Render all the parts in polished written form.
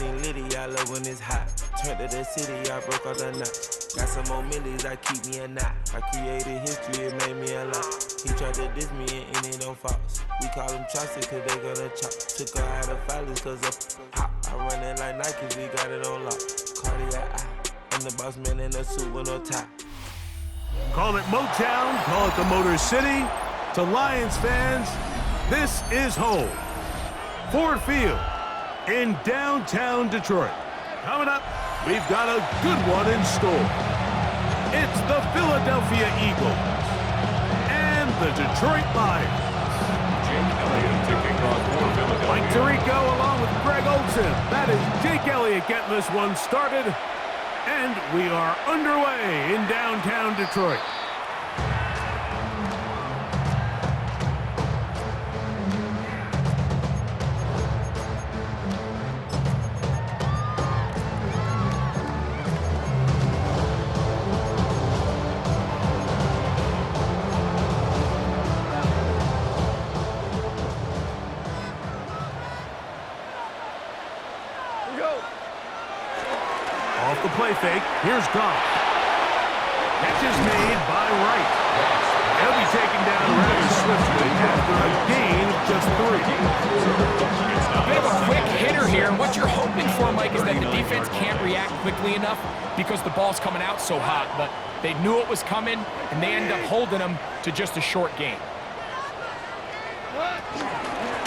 everything litty, I love when it's hot. Turned to the city, I broke all the knots. Got some more millies, I keep me a knot. I created history, it made me a lot. He tried to diss me and it don't false. We call them chopsticks cause they gonna chop. Took her out of filers cause of pop. I run it like Nike, we got it on lock. Cardiac eye, I'm the boss man in a suit with no tie. Call it Motown, call it the Motor City. To Lions fans, this is home. Ford Field in downtown Detroit. Coming up, we've got a good one in store. It's the Philadelphia Eagles and the Detroit Lions. Jake Elliott to kick off for Philadelphia. Mike Tirico along with Greg Olsen. That is Jake Elliott getting this one started. And we are underway in downtown Detroit. Off the play fake, here's Goff. Catch is made by Wright. He'll be taken down rather swiftly after a gain of just 3. A bit of a quick hitter here, and what you're hoping for, Mike, is that the defense can't react quickly enough because the ball's coming out so hot, but they knew it was coming, and they ended up holding them to just a short gain.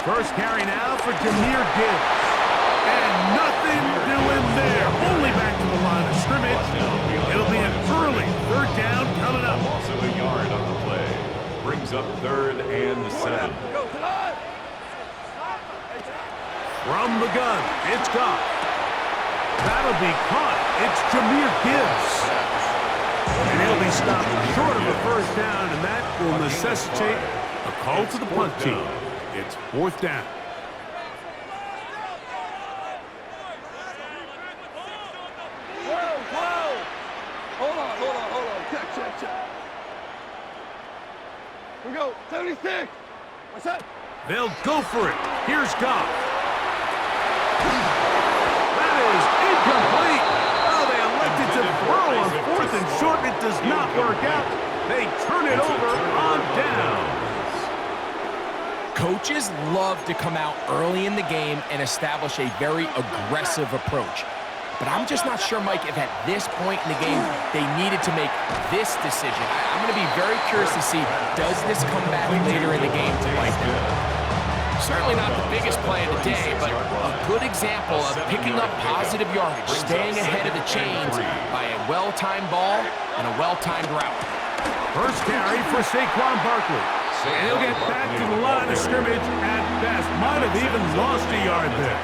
First carry now for Jahmyr Gibbs. And nothing doing there. Only back to the line of scrimmage. It'll be an early 3rd down coming up. Also a yard on the play. Brings up 3rd and 7. From the gun, it's Goff. That'll be caught. It's Jahmyr Gibbs. And he'll be stopped short of a 1st down, and that will necessitate a call to the punt team. It's 4th down. Hold on. Check. Here we go. 76. What's that? They'll go for it. Here's Goff. That is incomplete. Oh, they elected to throw on 4th and short. It does not work out. They turn it over on down. Coaches love to come out early in the game and establish a very aggressive approach. But I'm just not sure, Mike, if at this point in the game they needed to make this decision. I'm going to be very curious to see, does this come back later in the game to bite them? Certainly not the biggest play of the day, but a good example of picking up positive yardage, staying ahead of the chains by a well-timed ball and a well-timed route. First carry for Saquon Barkley. And he'll get back to the line of scrimmage at best. Might have even lost a yard there.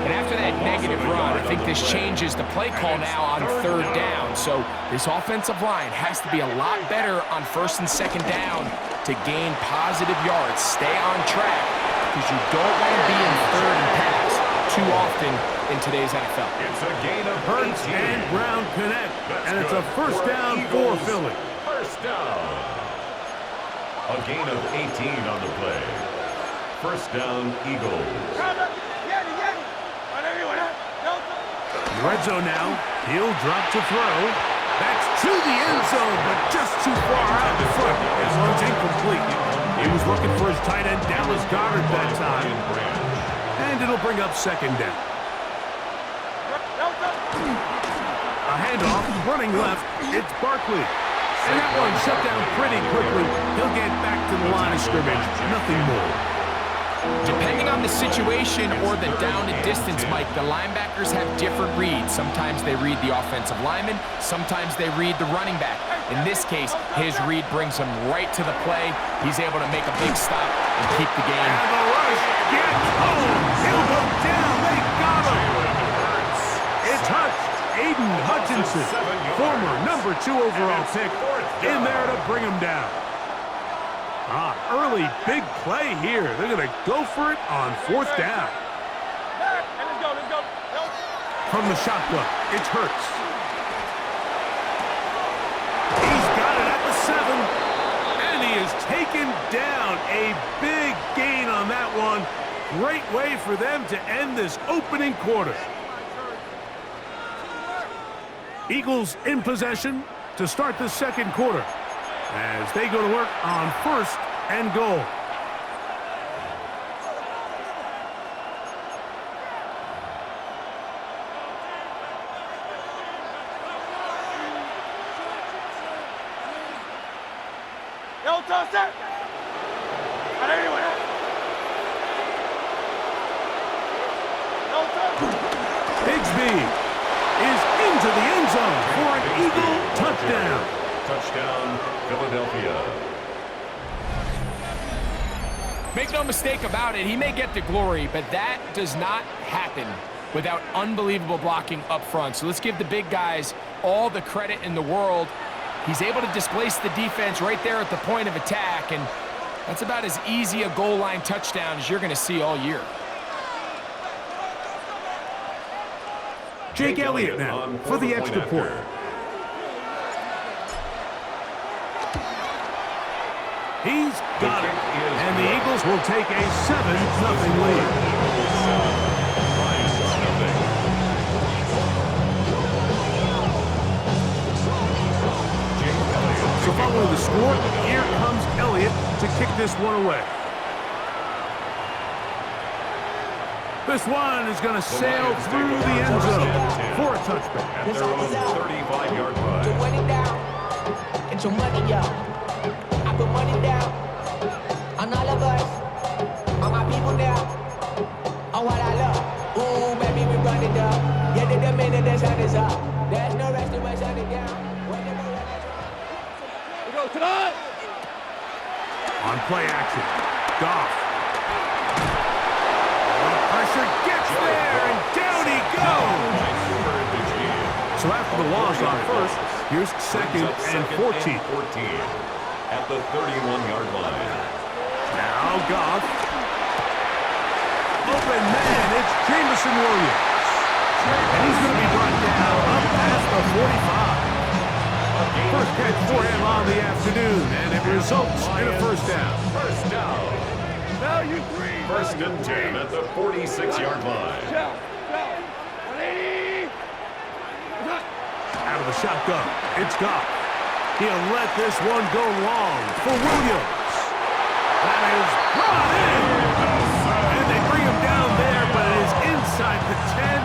And after that negative run, I think this changes the play call now on 3rd down. So this offensive line has to be a lot better on 1st and 2nd down to gain positive yards. Stay on track because you don't want to be in 3rd and pass too often in today's NFL. It's a gain of Hurts and Brown connect, and it's a 1st down for Philly. 1st down. A gain of 18 on the play. 1st down, Eagles. Red zone now. He'll drop to throw. That's to the end zone, but just too far out in front. This one's incomplete. He was looking for his tight end, Dallas Goedert, that time. And it'll bring up 2nd down. A handoff, running left. It's Barkley. And that one shut down pretty quickly. He'll get back to the line of scrimmage. Nothing more. Depending on the situation or the down and distance, Mike, the linebackers have different reads. Sometimes they read the offensive lineman. Sometimes they read the running back. In this case, his read brings him right to the play. He's able to make a big stop and keep the game. And the rush gets home. He'll go down. They got him. It's Hutch. Aiden Hutchinson, former number 2 overall pick, in there to bring him down. Early big play here. They're going to go for it on 4th down. Let's go. From the shotgun, it's Hurts. He's got it at the 7. And he is taken down. A big gain on that one. Great way for them to end this opening quarter. Eagles in possession to start the second quarter as they go to work on 1st and goal. Yo, toss it! At anyone? Yo, toss it! Bigsby is into the end zone for an Eagle touchdown. Touchdown, Philadelphia. Make no mistake about it, he may get the glory, but that does not happen without unbelievable blocking up front. So let's give the big guys all the credit in the world. He's able to displace the defense right there at the point of attack, and that's about as easy a goal line touchdown as you're going to see all year. Jake Elliott now for the extra point. He's got it, and the Eagles will take a 7-0 lead. So following the score, here comes Elliott to kick this one away. This one is going to sail through the end zone for a touchback. At their own 35-yard line. Put money down, get your money up. I put money down on all of us, on my people now, on what I love. Ooh, baby, we run it up. Yeah, the minute the sun is up. There's no rest in my shut it down. We go tonight! On play action, Goff. Pressure gets there, and down he goes. So after the loss on 1st, here's 2nd and 14. At the 31-yard line. Now Goff. Open man, it's Jameson Williams. And he's going to be brought down up past the 45. First catch for him on the afternoon, and it results in a first down. First down. Now you three! 1st and 10 at the 46-yard line. Shout! 180! Out of the shotgun, it's Goff. He'll let this one go long for Williams. That is brought in. And they bring him down there, but it is inside the 10.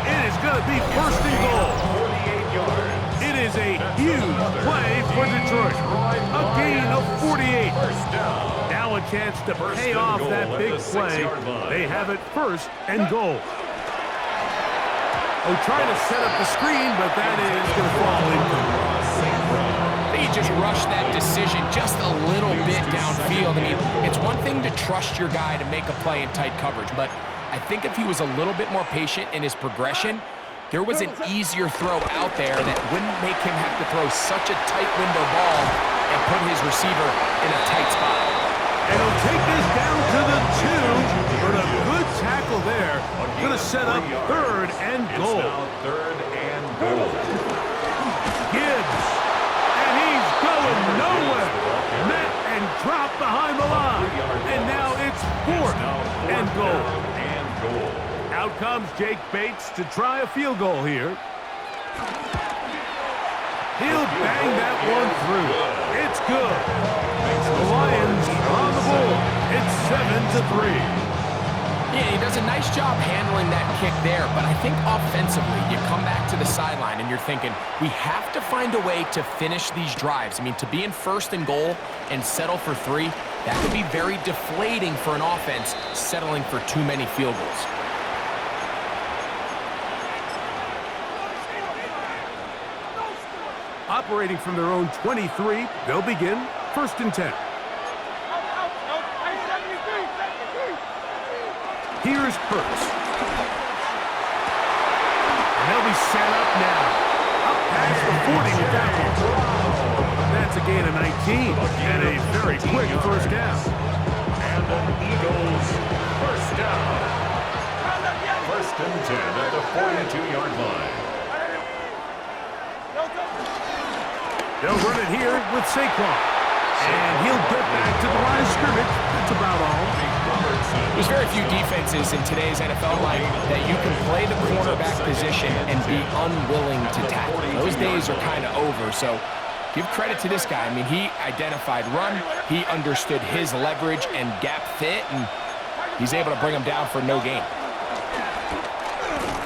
It is going to be 1st and goal. 48 yards. It is a huge play for Detroit. A gain of 48. First down. Now a chance to pay off that big play. They have it 1st and goal. Oh, trying to set up the screen, but that is going to fall incomplete. He just rushed that decision just a little bit downfield. I mean, it's one thing to trust your guy to make a play in tight coverage, but I think if he was a little bit more patient in his progression, there was an easier throw out there that wouldn't make him have to throw such a tight window ball and put his receiver in a tight spot. And he'll take this down to the 2, but a good tackle there. Going to set up 3rd and goal. It's now 3rd and goal. Gibbs, and he's going nowhere. Met and dropped behind the line. And now it's 4th and goal. Out comes Jake Bates to try a field goal here. He'll bang that one through. It's good. The Lions are on the board. It's 7-3. Yeah, he does a nice job handling that kick there, but I think offensively, you come back to the sideline and you're thinking, we have to find a way to finish these drives. I mean, to be in 1st and goal and settle for 3, that could be very deflating for an offense settling for too many field goals. Operating from their own 23, they'll begin 1st and 10. Here's Hurts. And they'll be set up now. Up past the 40 with that one. That's a gain of 19 and a very quick first down. And the Eagles first down. 1st and 10 at the 42-yard line. They'll run it here with Saquon. And he'll get back to the line of scrimmage. That's about all. There's very few defenses in today's NFL, Mike, that you can play the quarterback position and be unwilling to tackle. Those days are kind of over, so give credit to this guy. I mean, he identified run, he understood his leverage and gap fit, and he's able to bring him down for no gain.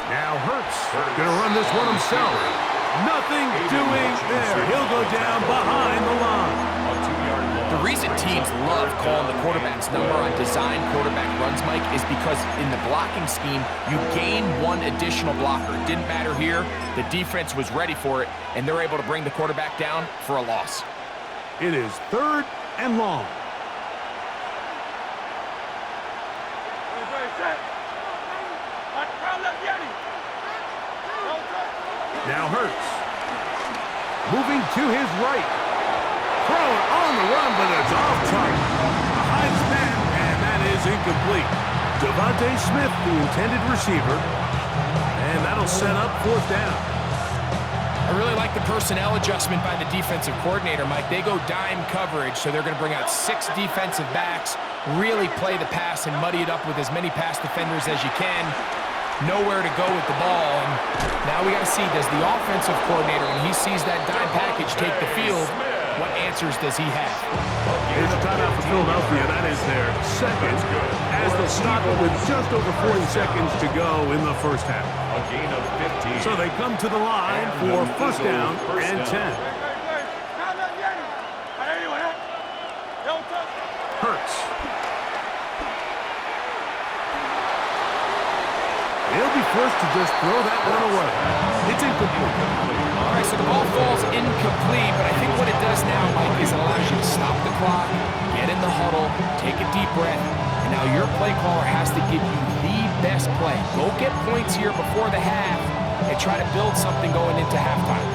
Now Hurts going to run this one himself. Nothing doing there. He'll go down behind the line. The reason teams love calling the quarterback's number on design quarterback runs, Mike, is because in the blocking scheme, you gain one additional blocker. It didn't matter here. The defense was ready for it, and they're able to bring the quarterback down for a loss. It is 3rd and long. Now Hurts. Moving to his right. Throw it on the run, but it's off target. Behind his man, and that is incomplete. Devontae Smith, the intended receiver. And that'll set up 4th down. I really like the personnel adjustment by the defensive coordinator, Mike. They go dime coverage, so they're going to bring out 6 defensive backs, really play the pass and muddy it up with as many pass defenders as you can. Nowhere to go with the ball, and now we got to see, does the offensive coordinator, when he sees that dime package take the field, what answers does he have? Here's a timeout for Philadelphia. That is their second, as they'll stop it with just over 40 seconds to go in the first half. A gain of 15. So they come to the line for 1st down and 10. Hurts. He'll be forced to just throw that one away. It's incomplete. All right, so the ball falls incomplete, but I think what it does now, Mike, is it allows you to stop the clock, get in the huddle, take a deep breath, and now your play caller has to give you the best play. Go get points here before the half and try to build something going into halftime.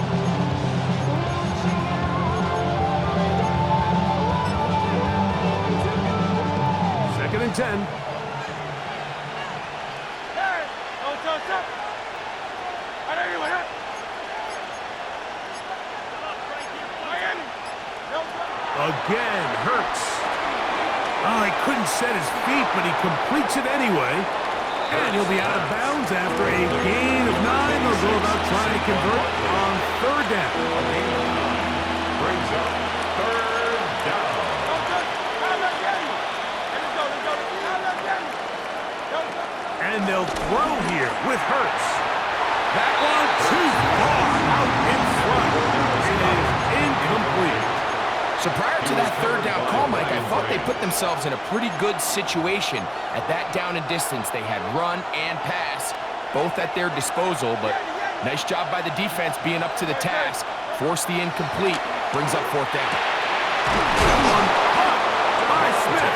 2nd and 10. Again, Hurts. Oh, he couldn't set his feet, but he completes it anyway. And he'll be out of bounds after a gain of 9. They'll go about trying to convert on 3rd down. Brings up 3rd down. And they'll throw here with Hurts. That one too far out in front. It is incomplete. So prior to that 3rd down call, Mike, I thought they put themselves in a pretty good situation at that down and distance. They had run and pass, both at their disposal, but nice job by the defense being up to the task. Force the incomplete, brings up 4th down. One caught by Smith.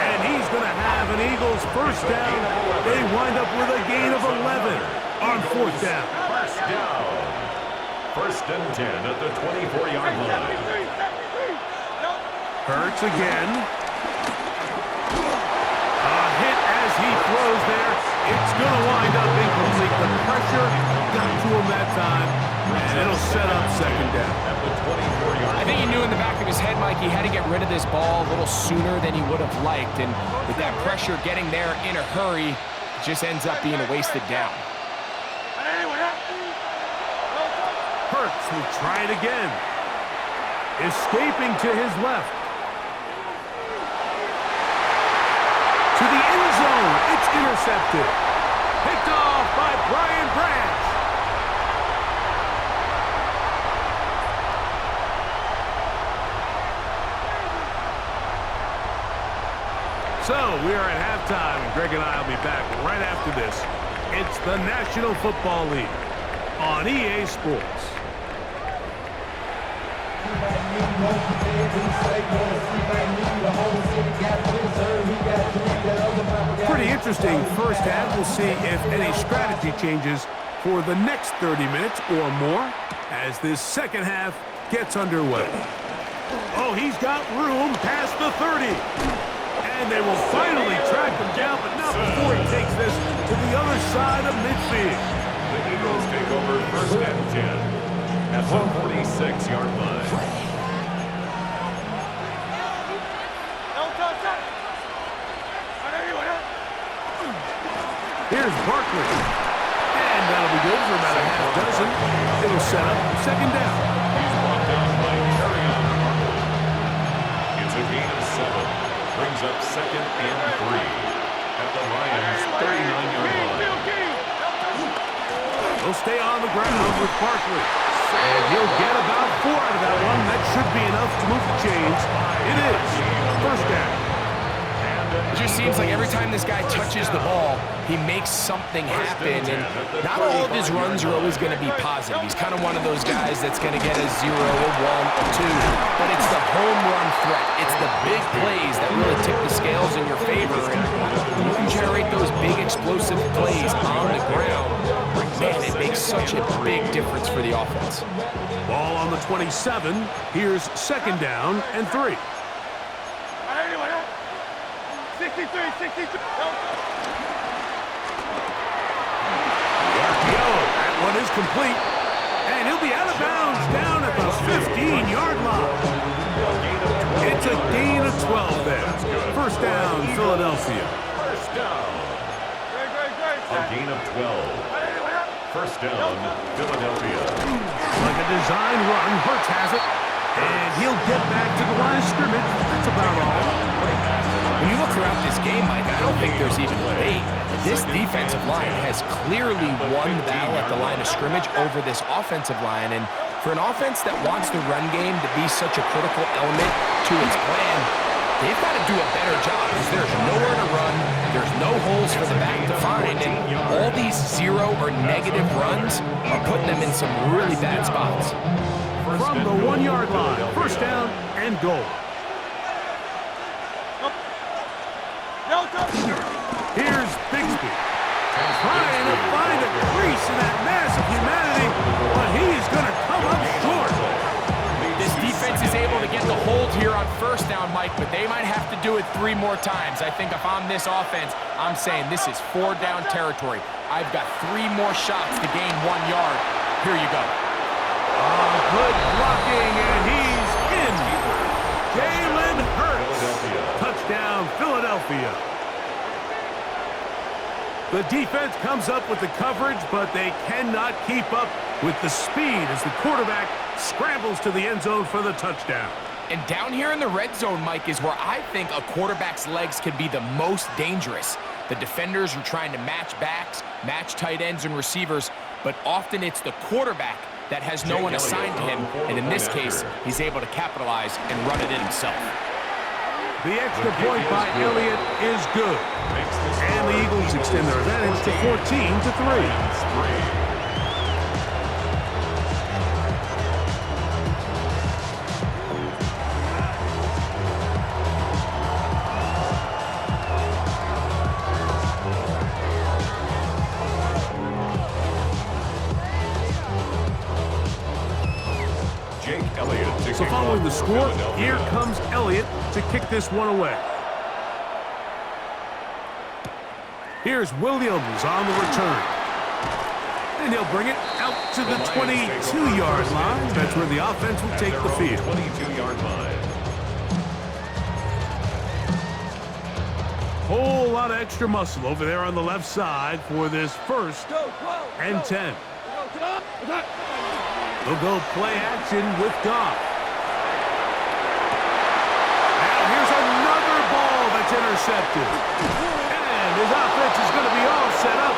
And he's going to have an Eagles 1st down. They wind up with a gain of 11 on 4th down. 1st down. 1st and 10 at the 24-yard line. Hurts again. A hit as he throws there. It's going to wind up incomplete. The pressure got to him that time, and it'll set up 2nd down. At the 24-yard line. I think he knew in the back of his head, Mike, he had to get rid of this ball a little sooner than he would have liked, and with that pressure getting there in a hurry, it just ends up being a wasted down. Hurts will try it again. Escaping to his left. To the end zone. It's intercepted. Picked off by Brian Branch. So we are at halftime, and Greg and I will be back right after this. It's the National Football League on EA Sports. Pretty interesting first half. We'll see if any strategy changes for the next 30 minutes or more as this second half gets underway. Oh, he's got room past the 30. And they will finally track him down, but not before he takes this to the other side of midfield. The Eagles take over 1st and 10 at the 46-yard line. Here's Barkley. And that'll be good for about a half dozen. It'll set up second down. He's brought down by Kerryon. It's a gain of 7. Brings up second and 3 at the Lions' 39-yard line. He'll stay on the ground with Barkley. And he'll get about 4 out of that one. That should be enough to move the chains. It is. First down. It just seems like every time this guy touches the ball, he makes something happen, and not all of his runs are always going to be positive. He's kind of one of those guys that's going to get a 0, a 1, a 2, but it's the home run threat. It's the big plays that really tip the scales in your favor, and when you can generate those big explosive plays on the ground, man, it makes such a big difference for the offense. Ball on the 27. Here's second down and 3. 63, 63. That one is complete. And he'll be out of bounds down at the 15-yard line. It's a gain of 12 there. First down, Philadelphia. First down. A gain of 12. First down, Philadelphia. Like a design run, Hurts has it. And he'll get back to the line of scrimmage. That's about all. When you look throughout this game, Mike, I don't think there's even debate. This defensive line has clearly won the battle at the line of scrimmage over this offensive line. And for an offense that wants the run game to be such a critical element to its plan, they've got to do a better job because there's nowhere to run, there's no holes for the back to find, and all these 0 or negative runs are putting them in some really bad spots. From the 1-yard line, first down and goal. Here's Bigsby. Trying to find a crease in that mass of humanity, but he's going to come up short. This defense is able to get the hold here on first down, Mike, but they might have to do it 3 more times. I think if I'm this offense, I'm saying this is 4-down territory. I've got 3 more shots to gain 1 yard. Here you go. Good blocking, and he's in. Jalen Hurts. Touchdown, Philadelphia. The defense comes up with the coverage, but they cannot keep up with the speed as the quarterback scrambles to the end zone for the touchdown. And down here in the red zone, Mike, is where I think a quarterback's legs can be the most dangerous. The defenders are trying to match backs, match tight ends and receivers, but often it's the quarterback that has no one assigned to him, and in this case, he's able to capitalize and run it in himself. The extra point by Elliott is good. And the Eagles extend their advantage to 14-3. So following the score, here comes Elliott to kick this one away. Here's Williams on the return. And he'll bring it out to the 22-yard line. That's where the offense will take the field. 22-yard line. Whole lot of extra muscle over there on the left side for this first and 10. They'll go play action with Goff. Now here's another ball that's intercepted. And his offense is going to be all set up.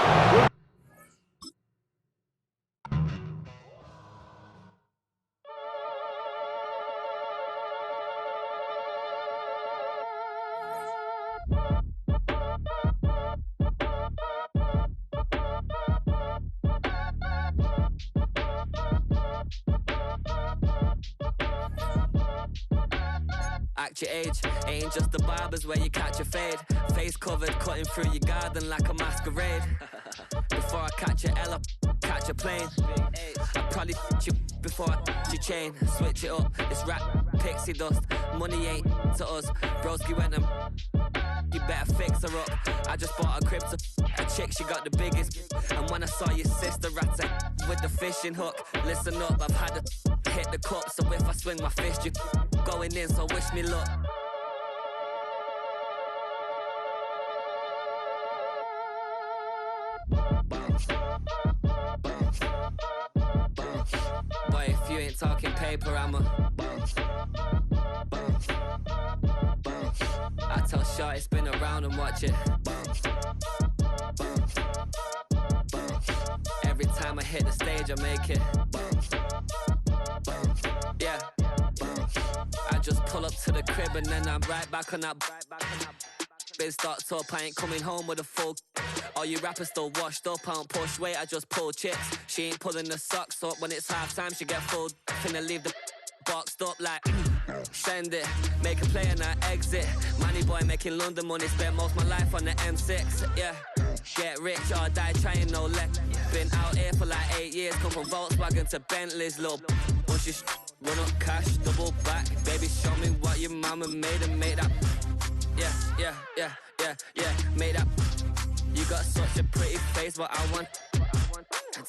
Act your age, ain't just the barbers where you catch a fade. Face covered, cutting through your garden like a masquerade. Before I catch your L up, catch a plane. I'd probably f*** you before I your chain. Switch it up, it's rap, pixie dust. Money ain't to us, broski went and you better fix her up. I just bought a crib to a chick, she got the biggest. And when I saw your sister rat with the fishing hook, listen up, I've had to hit the cup. So if I swing my fist, you going in, so wish me luck. I'ma bounce, bounce, bounce. I tell Shorty spin around and watch it bounce, bounce, bounce. Every time I hit the stage, I make it bounce, bounce, yeah, bounce. I just pull up to the crib and then I'm right back on that. Biz starts up, I ain't coming home with a full. All you rappers still washed up, I don't push weight, I just pull chips. She ain't pulling the socks up, when it's half time she get full. Finna leave the boxed up like send it, make a play and I exit. Money boy making London money, spent most of my life on the M6, yeah. Get rich or die trying, no let. Been out here for like 8 years, come from Volkswagen to Bentley's, little bunch of run up cash, double back. Baby, show me what your mama made and made up. Yeah, made up. You got such a pretty face, but I want.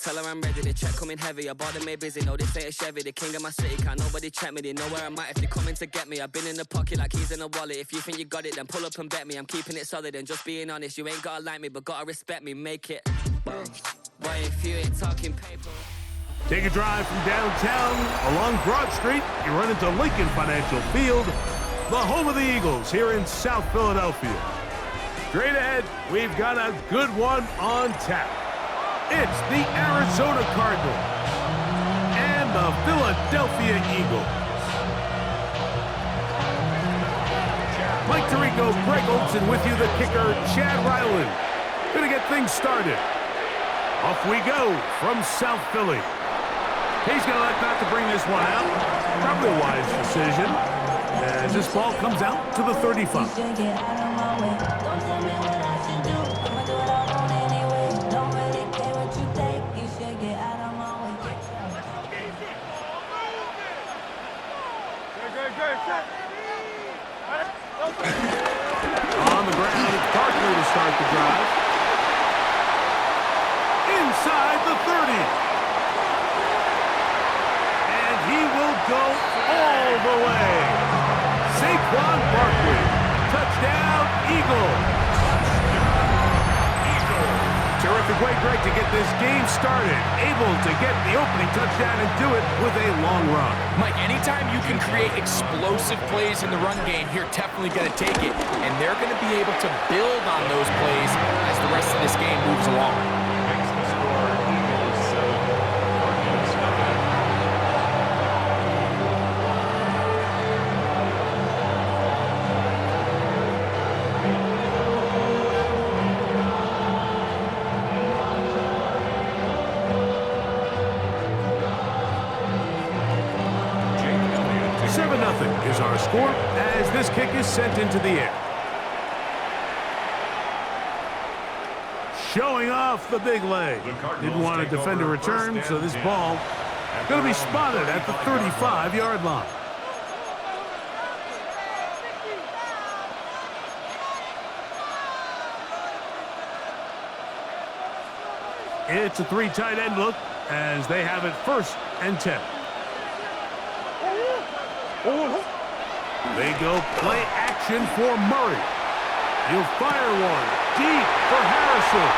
Tell her I'm ready, the check coming heavy. I bought them made busy, no this ain't a Chevy. The king of my city, can't nobody check me. They know where I'm at if they coming to get me. I've been in the pocket like keys in a wallet. If you think you got it, then pull up and bet me. I'm keeping it solid and just being honest. You ain't gotta like me, but gotta respect me, make it bounce. Boy, if you ain't talking paper. Take a drive from downtown along Broad Street. You run into Lincoln Financial Field, the home of the Eagles here in South Philadelphia. Straight ahead, we've got a good one on tap. It's the Arizona Cardinals and the Philadelphia Eagles. Mike Tirico, Greg Olson with you, the kicker, Chad Ryland. Gonna get things started. Off we go from South Philly. He's gonna elect not to bring this one out. Probably a wise decision as this ball comes out to the 35. On the ground, it's Barkley to start the drive. Inside the 30. And he will go all the way. Saquon Barkley. Touchdown, Eagles. Terrific way, Greg, to get this game started. Able to get the opening touchdown and do it with a long run. Mike, anytime you can create explosive plays in the run game, you're definitely going to take it. And they're going to be able to build on those plays as the rest of this game moves along. Makes the score Eagles 7, Cardinals nothing. Is our score as this kick is sent into the air. Showing off the big leg. Didn't want to defend a return, so this ball going to be spotted at the 35-yard line. It's a three tight end look as they have it 1st and 10. They go play action for Murray. He'll fire one deep for Harrison.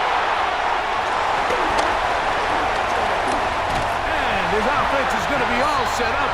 And his offense is going to be all set up.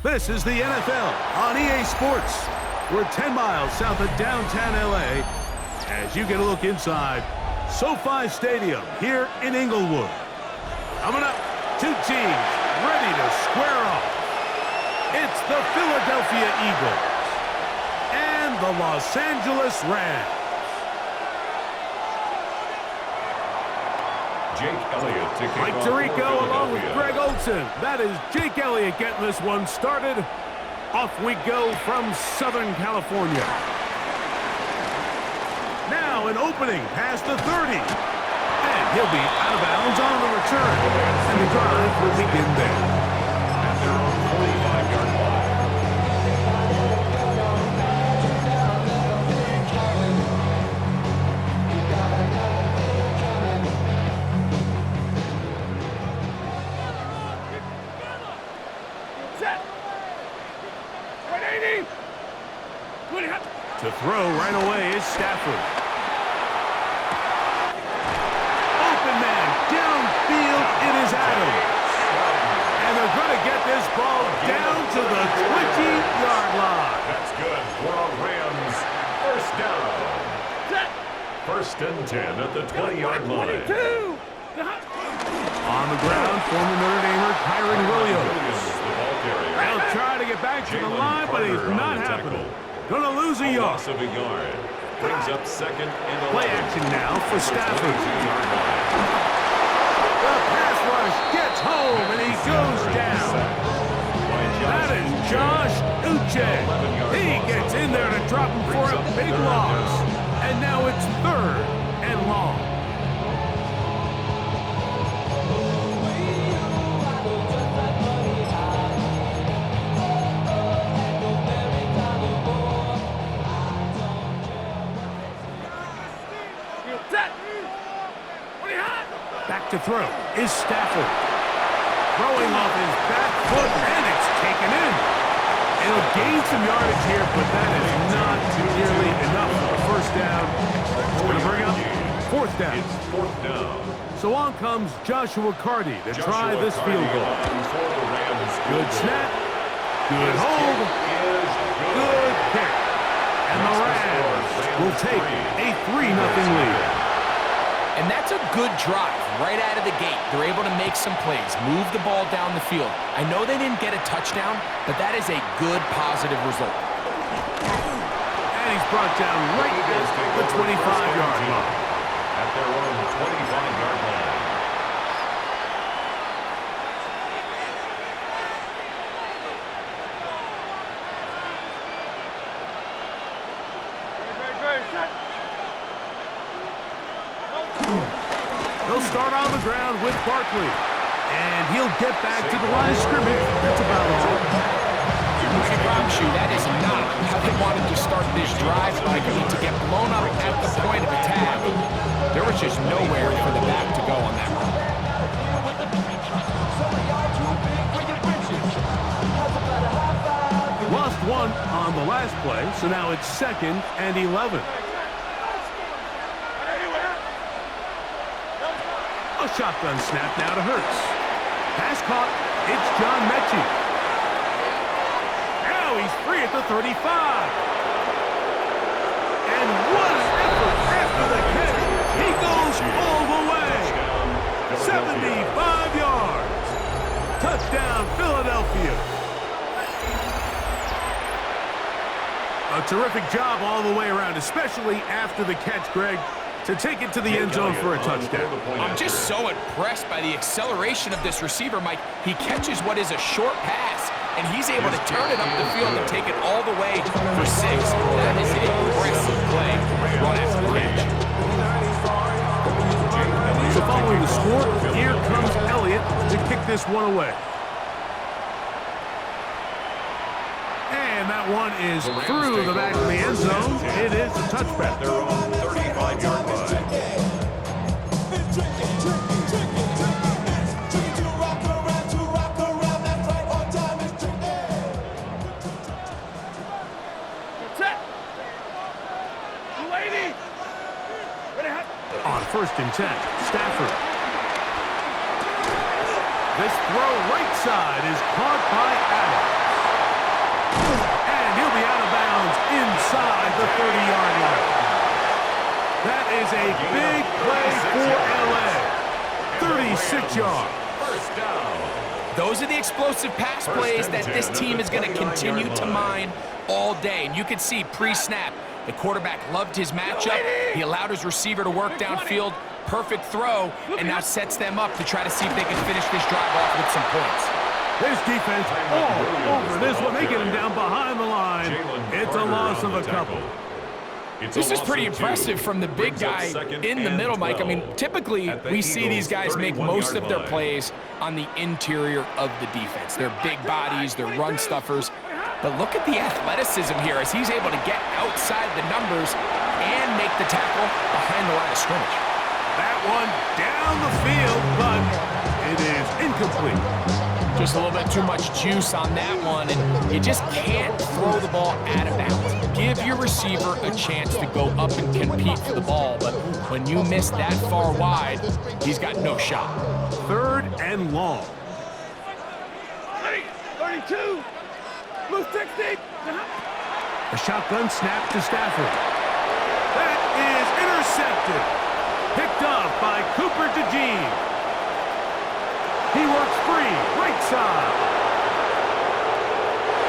This is the NFL on EA Sports. We're 10 miles south of downtown LA as you get a look inside SoFi Stadium here in Inglewood. Coming up, two teams ready to square off. It's the Philadelphia Eagles and the Los Angeles Rams. Jake Elliott to kick Mike off Tirico for along with Philadelphia. Greg Olson. That is Jake Elliott getting this one started. Off we go from Southern California. Now an opening past the 30. And he'll be out of bounds on the return. And the drive will begin there. At their own 45-yard line. To throw right away is Stafford. Open man, downfield, it is Adams. And they're going to get this ball down to the 20-yard line. That's good for a Rams first down. First and 10 at the 20-yard line. On the ground, former Notre Damer Kyron Williams. The ball carrier. They'll try to get back to the line, but he's not happening. Gonna lose a yard. Loss of a yard. Brings up second and 11. Play action now for Stafford. 22-yard line. The pass rush gets home, and he goes down. That is Josh Uche. He gets in there to drop him for a big loss. And now it's 3rd and long. Back to throw is Stafford. Throwing off his back foot, and it's taken in. It'll gain some yardage here, but that is not nearly enough for a first down. It's going to bring up 4th down. It's 4th down. So on comes Joshua Carty to try this field goal. Good snap, good hold, good kick. And the Rams will take a 3-0 lead. And that's a good drive right out of the gate. They're able to make some plays, move the ball down the field. I know they didn't get a touchdown, but that is a good, positive result. And he's brought down right at the 25-yard line. At their own 25-yard line. They'll start on the ground with Barkley. And he'll get back to the line of scrimmage. That's about all. I can promise you that is not how they wanted to start this drive. Like, to get blown up at the point of attack. There was just nowhere for the back to go on that one. Lost one on the last play, so now it's 2nd and 11. A shotgun snap now to Hurts. Pass caught. It's John Mechie. Now he's free at the 35. And what an effort after the catch. He goes all the way. 75 yards. Touchdown, Philadelphia. A terrific job all the way around, especially after the catch, Greg, to take it to the end zone for a touchdown. I'm just so impressed by the acceleration of this receiver, Mike. He catches what is a short pass, and he's able to turn it up the field and take it all the way for 6. That is an impressive play run after the catch. So following the score, here comes Elliott to kick this one away. And that one is through the back of the end zone. It is a touchback. Their own 35-yard line. On 1st and 10, Stafford. This throw right side is caught by Adams. And he'll be out of bounds inside the 30-yard line. That is a big play for L.A. 36 yards. First down. Those are the explosive pass plays that this team is going to continue to mine all day. And you can see pre-snap, the quarterback loved his matchup. He allowed his receiver to work downfield. Perfect throw, and now sets them up to try to see if they can finish this drive off with some points. This defense all over this one. They get him down behind the line. It's a loss of a couple. This is pretty impressive from the big guy in the middle, Mike. I mean, typically we see these guys make most of their plays on the interior of the defense. They're big bodies, they're run stuffers. But look at the athleticism here as he's able to get outside the numbers and make the tackle behind the line of scrimmage. That one down the field, but it is incomplete. Just a little bit too much juice on that one, and you just can't throw the ball out of bounds. Give your receiver a chance to go up and compete for the ball, but when you miss that far wide, he's got no shot. 3rd and long. 32. Blue 60. A shotgun snap to Stafford. That is intercepted. Picked off by Cooper DeJean. He works free, right side.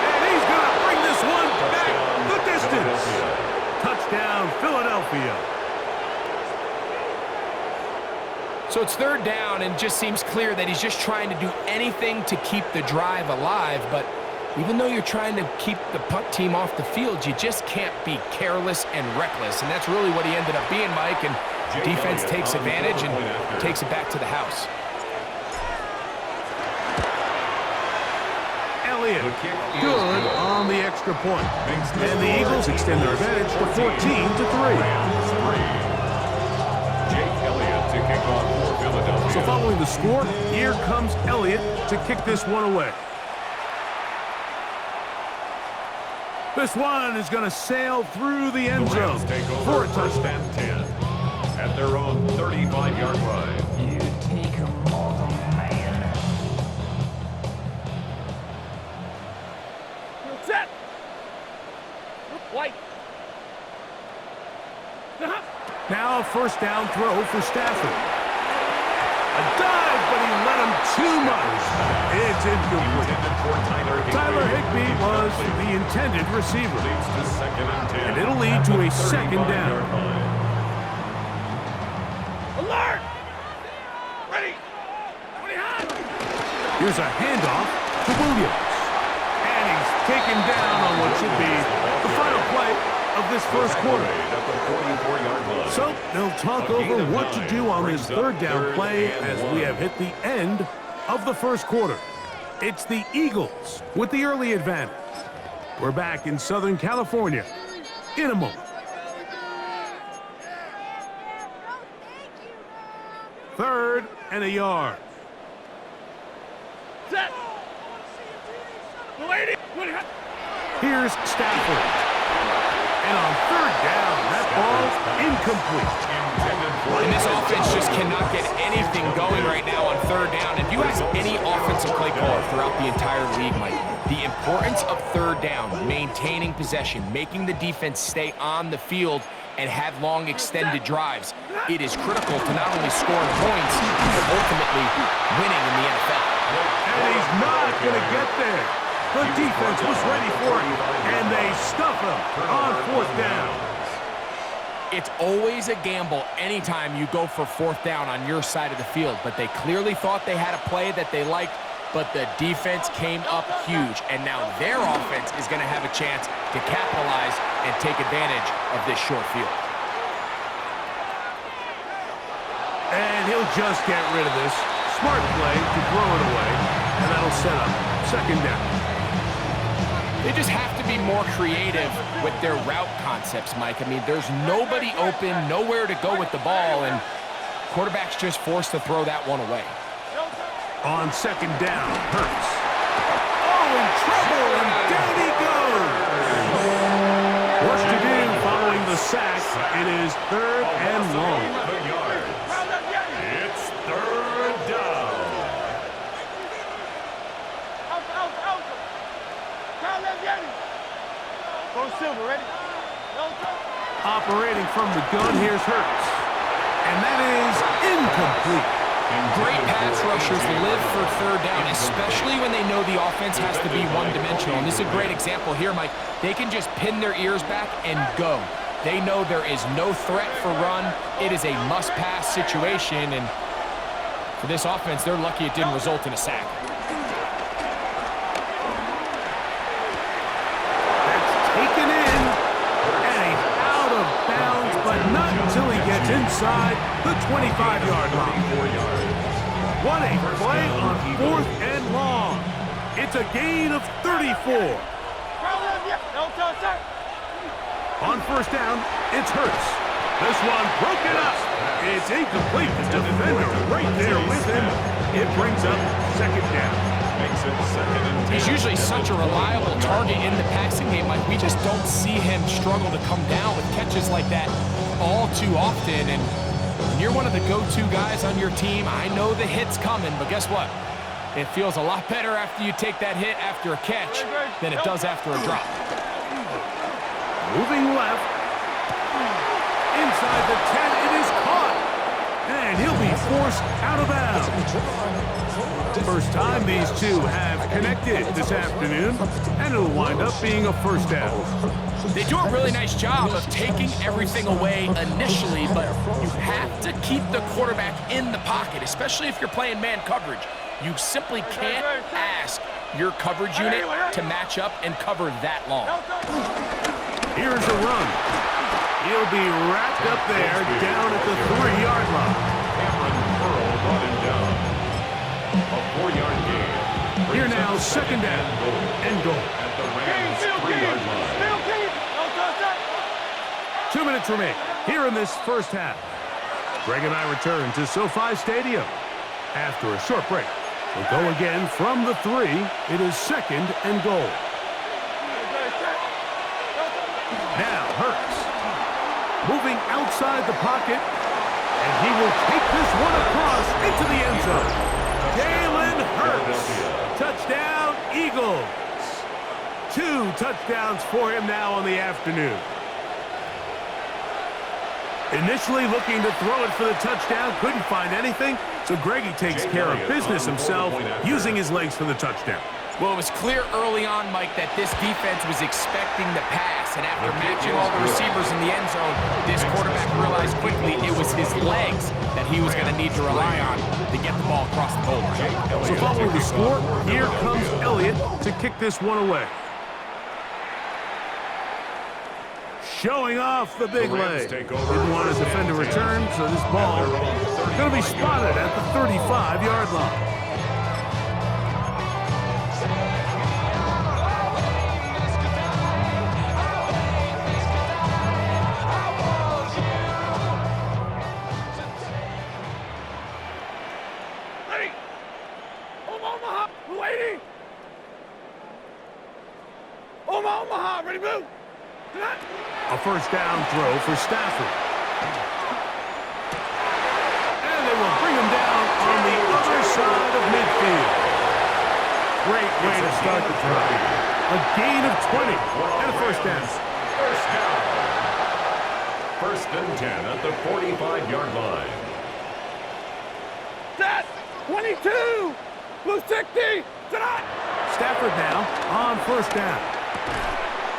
And he's going to bring this one back the distance. Touchdown, Philadelphia. So it's 3rd down, and just seems clear that he's just trying to do anything to keep the drive alive. But even though you're trying to keep the punt team off the field, you just can't be careless and reckless. And that's really what he ended up being, Mike. And defense takes advantage and takes it back to the house. Elliott, good on the extra point. And the Eagles extend their advantage to 14-3. Jake Elliott to kick off for Philadelphia. So following the score, here comes Elliott to kick this one away. This one is going to sail through the end zone for a touchdown. 10 at their own 35-yard line. Set. White. Now a 1st down throw for Stafford. A dive, but he let him too much. It's incomplete. Tyler Higbee was the intended receiver. And it'll lead to a 2nd down. Alert. Ready. Here's a handoff to Williams. And he's taken down on what should be the final play of this 1st quarter. So they'll talk over what to do on this 3rd down play as we have hit the end of the 1st quarter. It's the Eagles with the early advantage. We're back in Southern California in a moment. 3rd and a yard. Set. Here's Stafford. And on 3rd down, that ball incomplete. And this offense just cannot get anything going right now on 3rd down. If you ask any offensive play caller throughout the entire league, Mike, the importance of 3rd down, maintaining possession, making the defense stay on the field and have long extended drives, it is critical to not only scoring points, but ultimately winning in the NFL. And he's not going to get there. The defense was ready for it, and they stuff him on 4th down. It's always a gamble anytime you go for 4th down on your side of the field, but they clearly thought they had a play that they liked, but the defense came up huge, and now their offense is going to have a chance to capitalize and take advantage of this short field. And he'll just get rid of this. Smart play to throw it away, and that'll set up 2nd down. They just have to be more creative with their route concepts, Mike. I mean, there's nobody open, nowhere to go with the ball, and quarterback's just forced to throw that one away. On 2nd down, Hurts. Oh, in trouble, and down he goes. What to do following the sack? It is 3rd and long. It's 3rd down. Go Silver, ready? Operating from the gun, here's Hurts. And that is incomplete. Great pass rushers live for third down, especially when they know the offense has to be one-dimensional. And this is a great example here, Mike. They can just pin their ears back and go. They know there is no threat for run. It is a must-pass situation, and for this offense, they're lucky it didn't result in a sack. That's taken in, and he's out of bounds, but not until he gets inside the 25-yard line. What a play on 4th and long. It's a gain of 34. On 1st down, it's Hurts. This one broken up. It's incomplete. The defender right there with him. It brings up 2nd down. Makes it 2nd and 10. He's usually such a reliable target in the passing game. Like, we just don't see him struggle to come down with catches like that all too often. And when you're one of the go-to guys on your team, I know the hit's coming, but guess what? It feels a lot better after you take that hit after a catch than it does after a drop. Moving left. Inside the 10, it is caught. And he'll be forced out of bounds. First time these two have connected this afternoon, and it'll wind up being a 1st down. They do a really nice job of taking everything away initially, but you have to keep the quarterback in the pocket, especially if you're playing man coverage. You simply can't ask your coverage unit to match up and cover that long. Here's a run. He'll be wrapped up there down at the 3-yard line. Cameron Curl brought him down. A 4-yard gain. Here now, 2nd down and goal. At the Rams' 3-yard line. 2 minutes remain here in this 1st half. Greg and I return to SoFi Stadium. After a short break, we'll go again from the 3. It is 2nd and goal. Now Hurts moving outside the pocket, and he will take this one across into the end zone. Jalen Hurts, touchdown Eagles. 2 touchdowns for him now on the afternoon. Initially looking to throw it for the touchdown, couldn't find anything, so Greggy takes care of business himself, using his legs for the touchdown. Well, it was clear early on, Mike, that this defense was expecting the pass, and after matching all the receivers in the end zone, this quarterback realized quickly it was his legs that he was going to need to rely on to get the ball across the goal line. So following the score, here comes Elliott to kick this one away. Showing off the big leg. Didn't want his defender return, so this ball going to be spotted at the 35-yard line. Ready? Omaha, 280. Omaha, ready, move. A 1st down throw for Stafford. And they will bring him down on the other side of midfield. Great way to start the drive. A gain of 20 and a 1st down. 1st and 10 at the 45-yard line. Set, 22, blue 60, tonight. Stafford now on 1st down.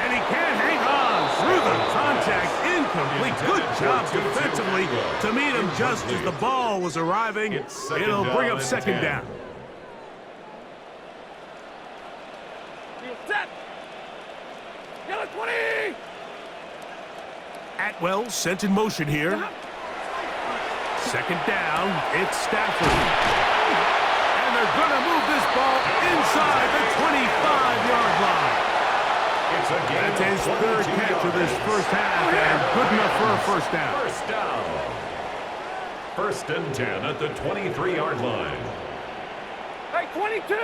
And he can't hang on through the contact. Incomplete. Good job defensively to meet him just as the ball was arriving. It'll bring up 2nd down. Set. Yellow 20. Atwell sent in motion here. 2nd down. It's Stafford. And they're going to move this ball inside the 25-yard line. That's his 3rd catch of this 1st half, and good enough for a 1st down. 1st down. 1st and 10 at the 23-yard line. Hey, 22.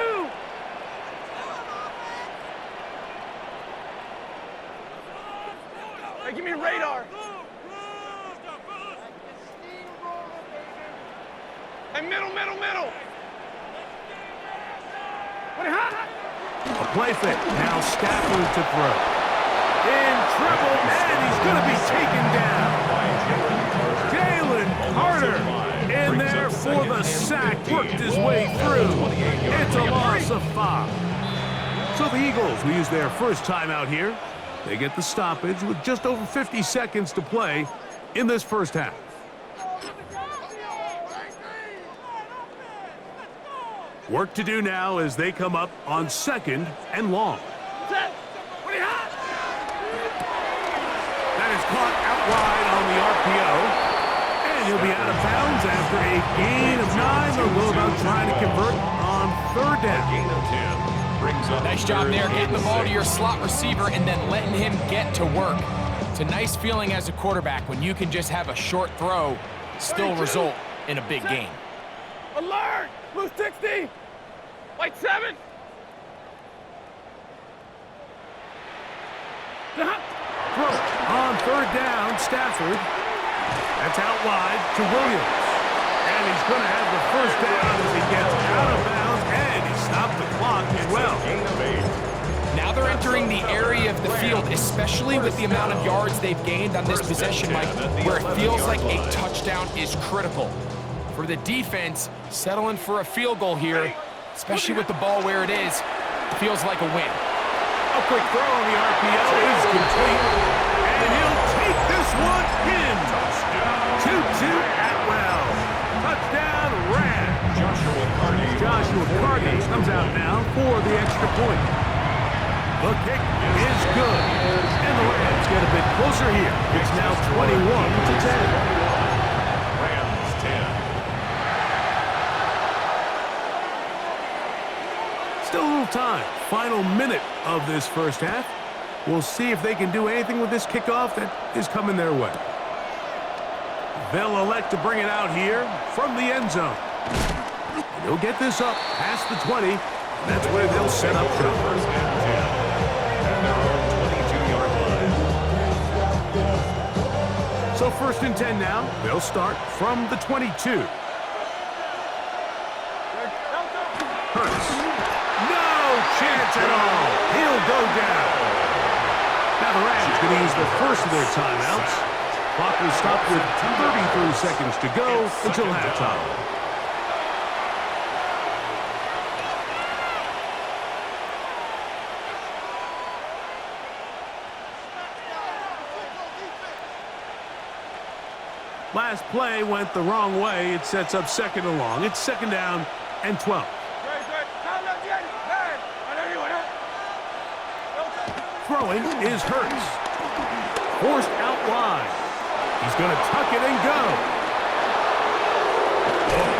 Hey, give me radar. Hey, middle. What, hot? A play fake. Now Stafford to throw. In trouble, and he's going to be taken down. Jalen Carter in there for the sack. Worked his way through. It's a loss of 5. So the Eagles will use their first timeout here. They get the stoppage with just over 50 seconds to play in this first half. Work to do now as they come up on 2nd and long. Set. What do you have? That is caught out wide on the RPO. And he'll be out of bounds after a gain of 9. They'll go about trying to convert on 3rd down. Gain of 10 brings up Nice job 3rd there, getting the and ball to 6. your slot receiver and then letting him get to work. It's a nice feeling as a quarterback when you can just have a short throw still result in a big game. Alert! Blue 60! White 7! Throw on 3rd down, Stafford. That's out wide to Williams. And he's going to have the first down as he gets out of bounds, and he stopped the clock as well. Gain of 8. Now they're entering the area of the field, especially with the amount of yards they've gained on this possession, Mike, where it feels like a touchdown is critical. For the defense, settling for a field goal here, especially with the ball where it is, feels like a win. A quick throw on the RPO is complete, and he'll take this one in. 2-2 Atwell. Touchdown, Rams. Joshua Carty comes out now for the extra point. The kick is good, and the Rams get a bit closer here. It's now 21-10. Rams 10. Still a little time. Final minute of this first half. We'll see if they can do anything with this kickoff that is coming their way. They'll elect to bring it out here from the end zone. And they'll get this up past the 20. And that's where they'll set up shop. First and 10 at their own 22-yard line. So 1st and 10 now. They'll start from the 22. Hurts. No chance at all. He'll go down. Now the Rams going to use the first of their timeouts. Clock will stop with 33 seconds to go until halftime. Last play went the wrong way. It sets up 2nd and long. It's 2nd down and 12. Throwing is Hurts. Forced out wide. He's going to tuck it and go.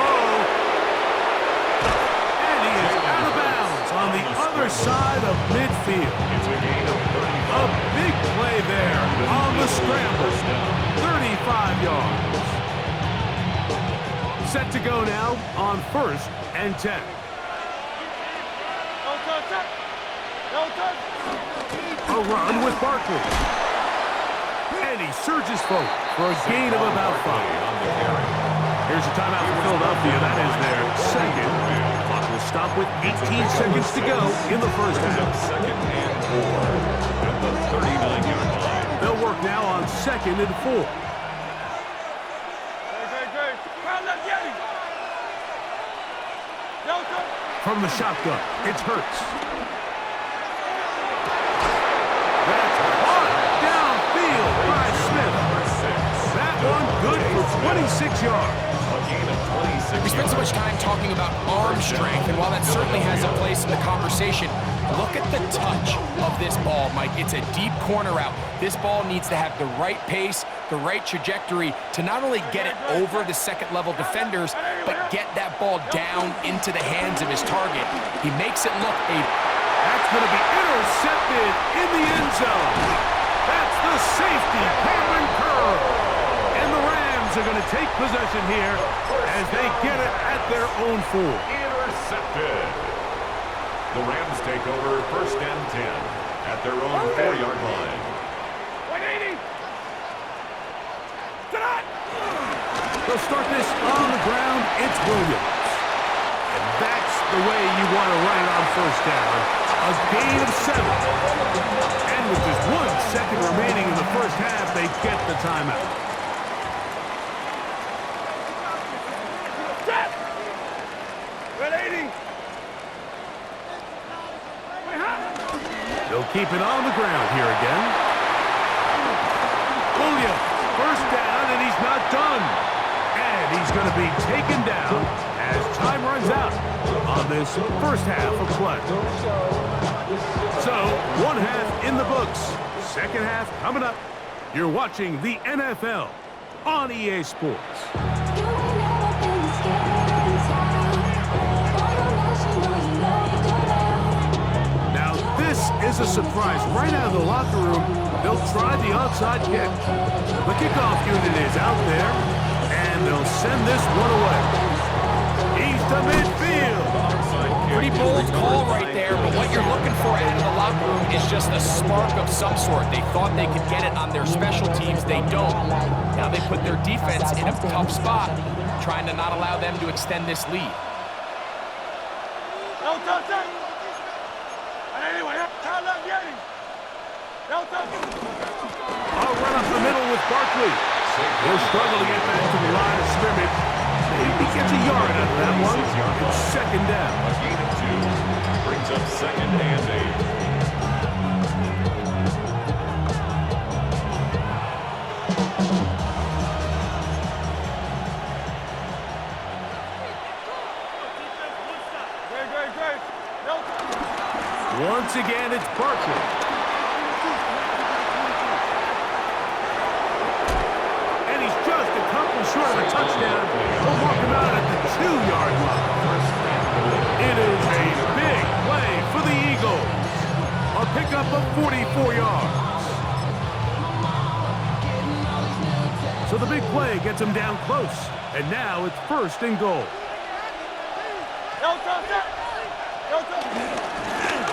Oh, and he is out of bounds on the other side of midfield. It's a gain of 35. A big play there on the scramble. 35 yards. Set to go now on 1st and 10. A run with Barkley. And he surges forward for a gain of about 5. Here's a timeout for Philadelphia. That is their 2nd. Clock will stop with 18 seconds to go in the first half. 2nd and 4 at the 39-yard line. They'll work now on 2nd and 4. From the shotgun, it's Hurts. That's caught downfield by Smith. That one good for 26 yards. A gain of 26 We spent so much time talking about arm strength, and while that certainly has a place in the conversation, look at the touch of this ball, Mike. It's a deep corner route. This ball needs to have the right pace, the right trajectory to not only get it over the second-level defenders, but get that ball down into the hands of his target. He makes it look That's going to be intercepted in the end zone. That's the safety, Cameron Curl. And the Rams are going to take possession here as they get it at their own 4. intercepted. The Rams take over 1st and 10 at their own 4-yard line. 180! They'll start this on the ground. It's Williams. And that's the way you want to run it on 1st down. A gain of 7. And with just 1 second remaining in the first half, they get the timeout. keep it on the ground here again. Williams, first down, and he's not done. And he's going to be taken down as time runs out on this first half of play. So, one half in the books. Second half coming up. You're watching the NFL on EA Sports. Now, this is a surprise. Right out of the locker room, they'll try the onside kick. The kickoff unit is out there, and they'll send this one away. He's to midfield. Pretty bold call right there, but what you're looking for out of the locker room is just a spark of some sort. They thought they could get it on their special teams. They don't. Now they put their defense in a tough spot, trying to not allow them to extend this lead. I'll run up the middle with Barkley. He'll struggle to get back to the line of scrimmage. He gets a yard out of that one. It's second down. A gain of 2 brings up second and 8. Once again, it's Barkley. Short of a touchdown, we'll walk him out at the 2-yard line. It is a big play for the Eagles. A pickup of 44 yards. So the big play gets him down close, and now it's first and goal.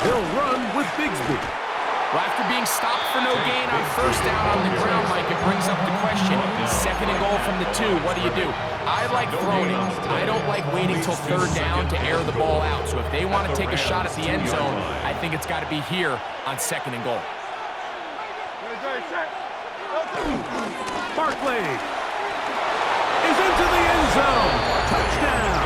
He'll run with Bigsby. Well, after being stopped for no gain on first down on the ground, Mike, it brings up the question. Second and goal from the 2, what do? I like throwing it. I don't like waiting till third down to air the ball out. So if they want to take a shot at the end zone, I think it's got to be here on second and goal. Barkley is into the end zone. Touchdown.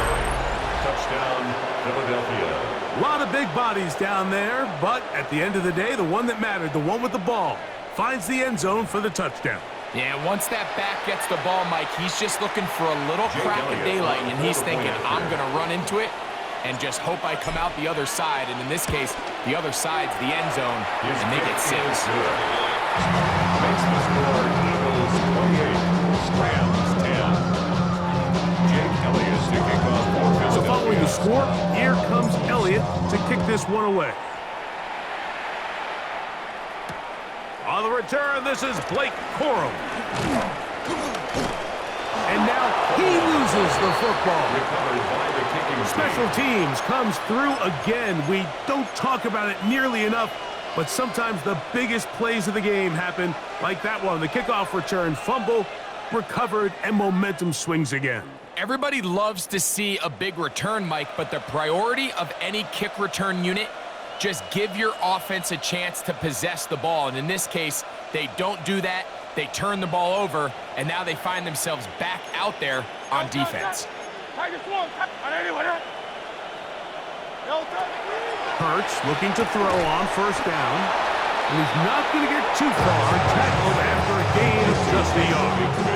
touchdown, Philadelphia. A lot of big bodies down there, but at the end of the day, the one that mattered, the one with the ball, finds the end zone for the touchdown. Yeah, once that back gets the ball, Mike, he's just looking for a little crack of daylight, and he's thinking, I'm going to run into it and just hope I come out the other side. And in this case, the other side's the end zone, and they get 6. Makes the score Eagles 28, Rams 10. Jake Elliott to kick off for Philadelphia. So following the score, here comes Elliott to kick this one away. On the return, this is Blake Corum. And now he loses the football. Recovered by the kicking Special teams comes through again. We don't talk about it nearly enough, but sometimes the biggest plays of the game happen like that one. The kickoff return, fumble, recovered, and momentum swings again. Everybody loves to see a big return, Mike, but the priority of any kick return unit, just give your offense a chance to possess the ball. And in this case, they don't do that. They turn the ball over, and now they find themselves back out there on defense. Hurts looking to throw on first down. And he's not going to get too far, tackled after a gain of just a yard.